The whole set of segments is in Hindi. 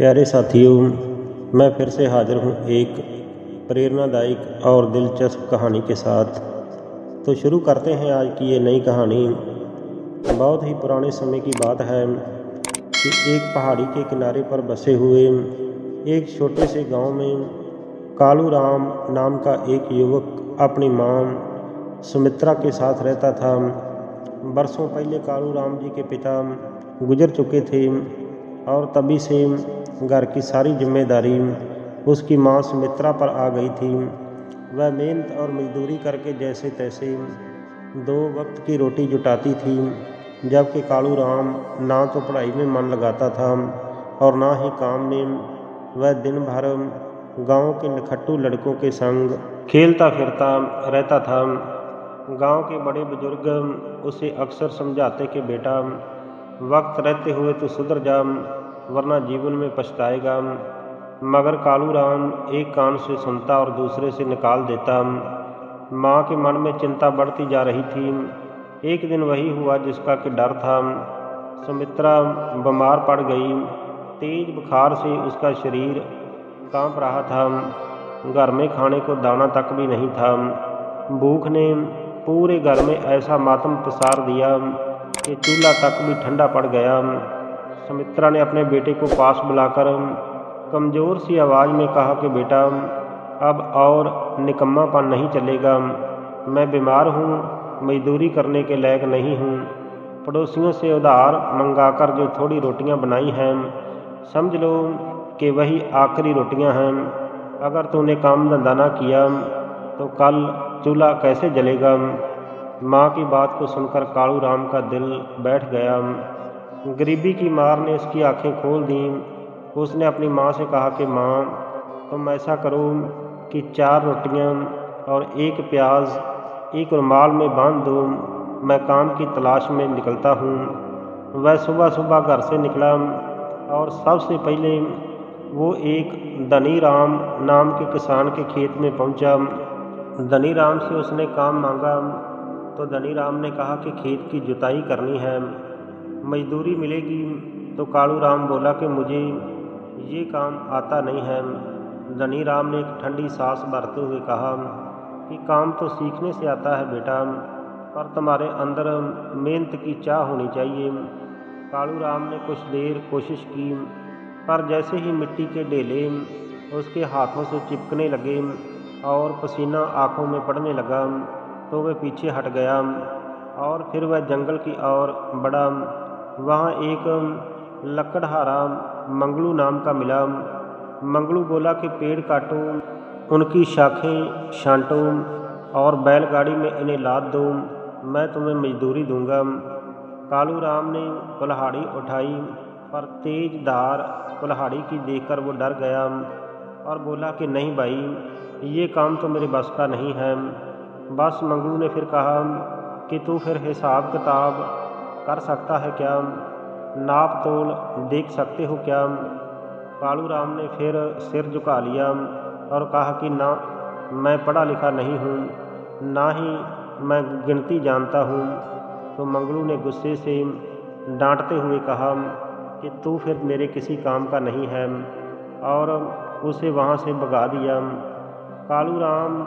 प्यारे साथियों, मैं फिर से हाजिर हूँ एक प्रेरणादायक और दिलचस्प कहानी के साथ। तो शुरू करते हैं आज की ये नई कहानी। बहुत ही पुराने समय की बात है कि एक पहाड़ी के किनारे पर बसे हुए एक छोटे से गांव में कालू राम नाम का एक युवक अपनी माँ सुमित्रा के साथ रहता था। बरसों पहले कालू राम जी के पिता गुजर चुके थे और तभी से घर की सारी जिम्मेदारी उसकी माँ सुमित्रा पर आ गई थी। वह मेहनत और मजदूरी करके जैसे तैसे 2 वक्त की रोटी जुटाती थी, जबकि कालू राम ना तो पढ़ाई में मन लगाता था और ना ही काम में। वह दिन भर गांव के नखट्टू लड़कों के संग खेलता फिरता रहता था। गांव के बड़े बुजुर्ग उसे अक्सर समझाते कि बेटा, वक्त रहते हुए तो सुधर जा, वरना जीवन में पछताएगा। मगर कालू राम एक कान से सुनता और दूसरे से निकाल देता। माँ के मन में चिंता बढ़ती जा रही थी। एक दिन वही हुआ जिसका कि डर था। सुमित्रा बीमार पड़ गई। तेज बुखार से उसका शरीर कांप रहा था। घर में खाने को दाना तक भी नहीं था। भूख ने पूरे घर में ऐसा मातम पसार दिया कि चूल्हा तक भी ठंडा पड़ गया। सुमित्रा ने अपने बेटे को पास बुलाकर कमज़ोर सी आवाज़ में कहा कि बेटा, अब और निकम्मापन नहीं चलेगा। मैं बीमार हूँ, मजदूरी करने के लायक नहीं हूँ। पड़ोसियों से उधार मंगाकर जो थोड़ी रोटियाँ बनाई हैं, समझ लो कि वही आखिरी रोटियाँ हैं। अगर तूने काम धंधा ना किया तो कल चूल्हा कैसे जलेगा। माँ की बात को सुनकर कालू राम का दिल बैठ गया। गरीबी की मार ने उसकी आंखें खोल दी। उसने अपनी माँ से कहा कि माँ, तुम ऐसा करो कि 4 रोटियाँ और 1 प्याज एक रुमाल में बांध दो, मैं काम की तलाश में निकलता हूँ। वह सुबह सुबह घर से निकला और सबसे पहले वो एक धनी राम नाम के किसान के खेत में पहुँचा। धनी राम से उसने काम मांगा तो धनी राम ने कहा कि खेत की जुताई करनी है, मजदूरी मिलेगी। तो कालू राम बोला कि मुझे ये काम आता नहीं है। धनी राम ने एक ठंडी सांस भरते हुए कहा कि काम तो सीखने से आता है बेटा, पर तुम्हारे अंदर मेहनत की चाह होनी चाहिए। कालू राम ने कुछ देर कोशिश की, पर जैसे ही मिट्टी के ढेले उसके हाथों से चिपकने लगे और पसीना आँखों में पड़ने लगा तो वह पीछे हट गया और फिर वह जंगल की ओर बढ़ा। वहाँ एक लकड़हारा मंगलू नाम का मिला। मंगलू बोला कि पेड़ काटो, उनकी शाखें छांटो और बैलगाड़ी में इन्हें लाद दो, मैं तुम्हें मजदूरी दूंगा। कालू राम ने कुल्हाड़ी उठाई, पर तेज धार कुल्हाड़ी की देखकर वो डर गया और बोला कि नहीं भाई, ये काम तो मेरे बस का नहीं है। बस मंगलू ने फिर कहा कि तू फिर हिसाब किताब कर सकता है क्या, नाप तोल देख सकते हो क्या। कालू राम ने फिर सिर झुका लिया और कहा कि ना, मैं पढ़ा लिखा नहीं हूँ, ना ही मैं गिनती जानता हूँ। तो मंगलू ने गुस्से से डांटते हुए कहा कि तू फिर मेरे किसी काम का नहीं है और उसे वहाँ से भगा दिया। कालू राम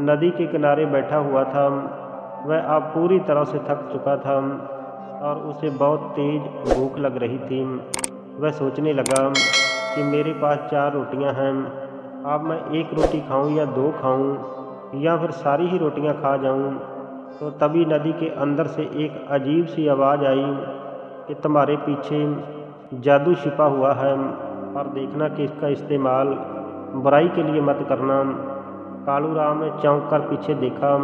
नदी के किनारे बैठा हुआ था। वह अब पूरी तरह से थक चुका था और उसे बहुत तेज भूख लग रही थी। वह सोचने लगा कि मेरे पास 4 रोटियां हैं, अब मैं 1 रोटी खाऊं या 2 खाऊं या फिर सारी ही रोटियां खा जाऊं। तो तभी नदी के अंदर से एक अजीब सी आवाज़ आई कि तुम्हारे पीछे जादू छिपा हुआ है, और देखना कि इसका इस्तेमाल बुराई के लिए मत करना। कालू राम ने चौंक कर पीछे देखा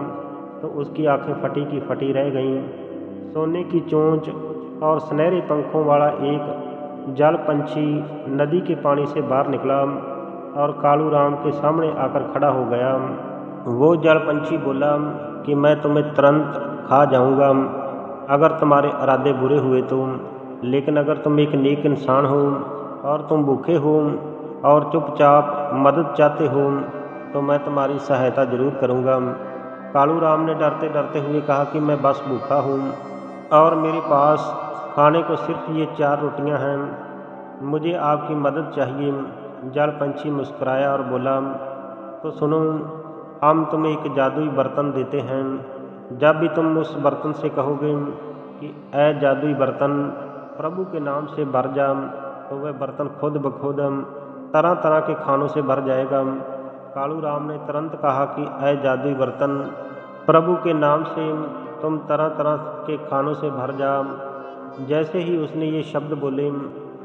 तो उसकी आंखें फटी की फटी रह गईं। सोने की चोंच और सुनहरे पंखों वाला एक जल पंछी नदी के पानी से बाहर निकला और कालू राम के सामने आकर खड़ा हो गया। वो जल पंछी बोला कि मैं तुम्हें तुरंत खा जाऊंगा अगर तुम्हारे इरादे बुरे हुए तो, लेकिन अगर तुम एक नेक इंसान हो और तुम भूखे हो और चुपचाप मदद चाहते हो तो मैं तुम्हारी सहायता जरूर करूंगा। कालू राम ने डरते डरते हुए कहा कि मैं बस भूखा हूँ और मेरे पास खाने को सिर्फ ये 4 रोटियाँ हैं। मुझे आपकी मदद चाहिए। जल पंछी मुस्कुराया और बोला, तो सुनो, हम तुम्हें एक जादुई बर्तन देते हैं। जब भी तुम उस बर्तन से कहोगे कि ऐ जादुई बर्तन प्रभु के नाम से भर जा, तो वह बर्तन खुद ब खुद तरह तरह के खानों से भर जाएगा। कालू राम ने तुरंत कहा कि ऐ जादुई बर्तन प्रभु के नाम से तुम तरह तरह के खानों से भर जा। जैसे ही उसने ये शब्द बोले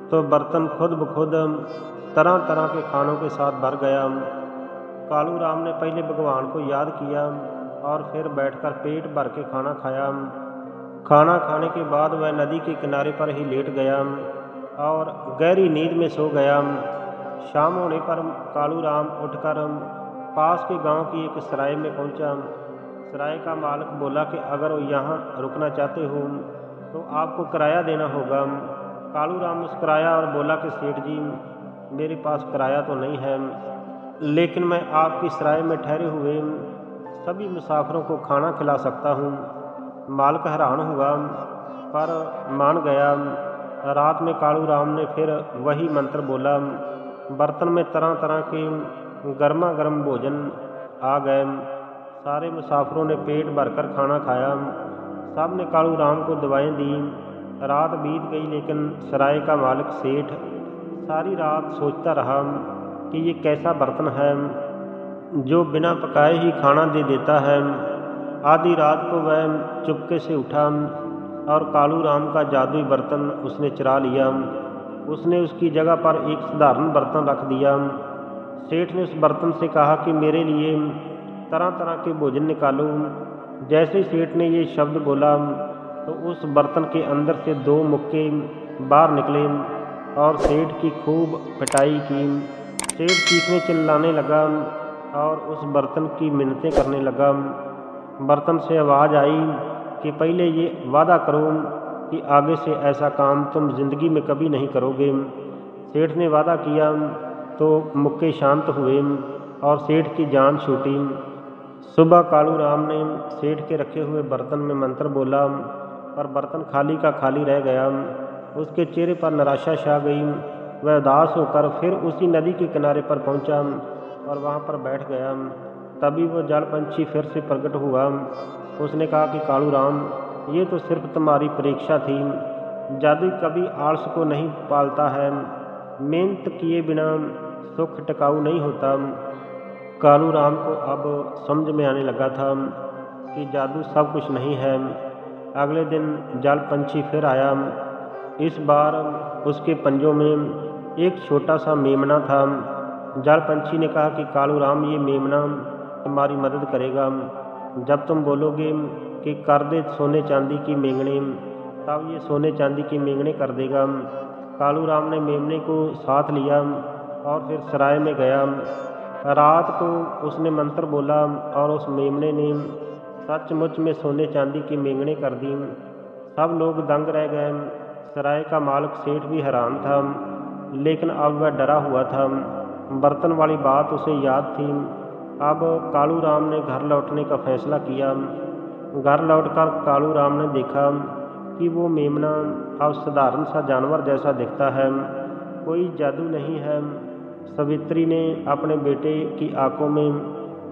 तो बर्तन खुद ब खुद तरह तरह के खानों के साथ भर गया। कालू राम ने पहले भगवान को याद किया और फिर बैठकर पेट भर के खाना खाया। खाना खाने के बाद वह नदी के किनारे पर ही लेट गया और गहरी नींद में सो गया। शाम होने पर कालू राम उठकर पास के गांव की एक सराय में पहुंचा। सराय का मालिक बोला कि अगर वो यहाँ रुकना चाहते हो तो आपको किराया देना होगा। कालू राम मुस्कुराया और बोला कि सेठ जी, मेरे पास किराया तो नहीं है, लेकिन मैं आपकी सराय में ठहरे हुए सभी मुसाफिरों को खाना खिला सकता हूँ। मालिक हैरान हुआ पर मान गया। रात में कालू राम ने फिर वही मंत्र बोला। बर्तन में तरह तरह के गर्मा गर्म भोजन आ गए। सारे मुसाफिरों ने पेट भरकर खाना खाया। सब ने कालू राम को दवाएं दी। रात बीत गई, लेकिन सराय का मालिक सेठ सारी रात सोचता रहा कि ये कैसा बर्तन है जो बिना पकाए ही खाना दे देता है। आधी रात को वह चुपके से उठा और कालू राम का जादुई बर्तन उसने चुरा लिया। उसने उसकी जगह पर एक साधारण बर्तन रख दिया। सेठ ने उस बर्तन से कहा कि मेरे लिए तरह तरह के भोजन निकालो। जैसे सेठ ने ये शब्द बोला तो उस बर्तन के अंदर से 2 मुक्के बाहर निकले और सेठ की खूब पिटाई की। सेठ चीखने चिल्लाने लगा और उस बर्तन की मिन्नतें करने लगा। बर्तन से आवाज़ आई कि पहले ये वादा करो कि आगे से ऐसा काम तुम जिंदगी में कभी नहीं करोगे। सेठ ने वादा किया तो मुक्के शांत हुए और सेठ की जान छूटी। सुबह कालू राम ने सेठ के रखे हुए बर्तन में मंत्र बोला, पर बर्तन खाली का खाली रह गया। उसके चेहरे पर निराशा छा गई। वह उदास होकर फिर उसी नदी के किनारे पर पहुंचा और वहां पर बैठ गया। तभी वो जल पंछी फिर से प्रकट हुआ। उसने कहा कि कालू राम, ये तो सिर्फ तुम्हारी परीक्षा थी। जादू कभी आलस को नहीं पालता है। मेहनत किए बिना सुख टिकाऊ नहीं होता। कालू राम को अब समझ में आने लगा था कि जादू सब कुछ नहीं है। अगले दिन जल पंछी फिर आया। इस बार उसके पंजों में एक छोटा सा मेमना था। जल पंछी ने कहा कि कालू राम, ये मेमना तुम्हारी मदद करेगा। जब तुम बोलोगे कि कर दे सोने चांदी की मेंगने, तब ये सोने चांदी की मेंगने कर देगा। कालू राम ने मेमने को साथ लिया और फिर सराय में गया। रात को उसने मंत्र बोला और उस मेमने ने सचमुच में सोने चांदी की मेंगने कर दी। सब लोग दंग रह गए। सराय का मालिक सेठ भी हैरान था, लेकिन अब वह डरा हुआ था। बर्तन वाली बात उसे याद थी। अब कालू राम ने घर लौटने का फैसला किया। घर लौटकर कालू राम ने देखा कि वो मेमना अब साधारण सा जानवर जैसा दिखता है, कोई जादू नहीं है। सावित्री ने अपने बेटे की आंखों में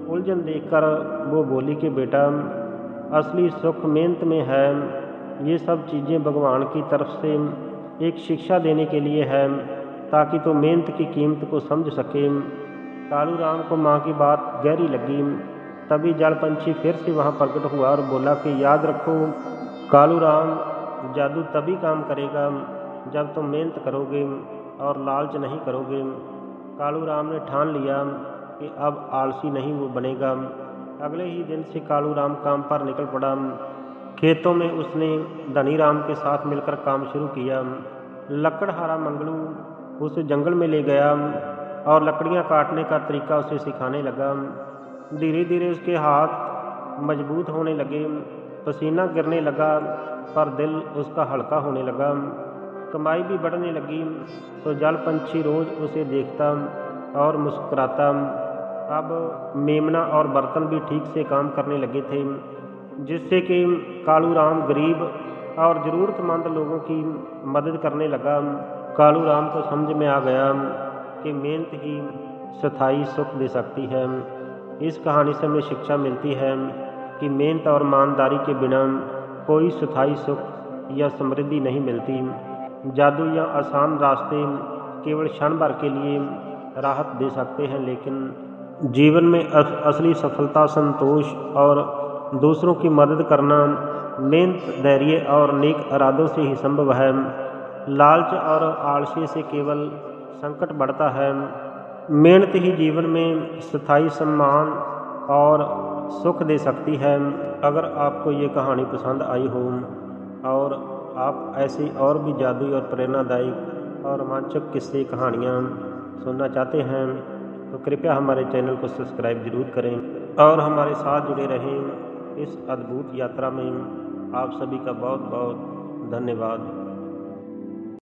उलझन देखकर वो बोली कि बेटा, असली सुख मेहनत में है। ये सब चीज़ें भगवान की तरफ से एक शिक्षा देने के लिए है, ताकि तो मेहनत की कीमत को समझ सके। कालू राम को माँ की बात गहरी लगी। तभी जल पंछी फिर से वहाँ प्रकट हुआ और बोला कि याद रखो कालू राम, जादू तभी काम करेगा जब तुम मेहनत करोगे और लालच नहीं करोगे। कालू राम ने ठान लिया कि अब आलसी नहीं वो बनेगा। अगले ही दिन से कालू राम काम पर निकल पड़ा। खेतों में उसने धनी राम के साथ मिलकर काम शुरू किया। लकड़हारा मंगलू उसे जंगल में ले गया और लकड़ियां काटने का तरीका उसे सिखाने लगा। धीरे धीरे उसके हाथ मजबूत होने लगे, पसीना गिरने लगा, पर दिल उसका हल्का होने लगा। कमाई भी बढ़ने लगी तो जल पंछी रोज़ उसे देखता और मुस्कुराता। अब मेमना और बर्तन भी ठीक से काम करने लगे थे, जिससे कि कालू राम गरीब और ज़रूरतमंद लोगों की मदद करने लगा। कालू राम को समझ में आ गया कि मेहनत ही स्थायी सुख दे सकती है। इस कहानी से हमें शिक्षा मिलती है कि मेहनत और ईमानदारी के बिना कोई स्थायी सुख या समृद्धि नहीं मिलती। जादू या आसान रास्ते केवल क्षण भर के लिए राहत दे सकते हैं, लेकिन जीवन में असली सफलता, संतोष और दूसरों की मदद करना मेहनत, धैर्य और नेक इरादों से ही संभव है। लालच और आलस्य से केवल संकट बढ़ता है। मेहनत ही जीवन में स्थायी सम्मान और सुख दे सकती है। अगर आपको ये कहानी पसंद आई हो और आप ऐसी और भी जादुई और प्रेरणादायक और रोमांचक किस्से कहानियाँ सुनना चाहते हैं तो कृपया हमारे चैनल को सब्सक्राइब जरूर करें और हमारे साथ जुड़े रहें इस अद्भुत यात्रा में। आप सभी का बहुत बहुत धन्यवाद।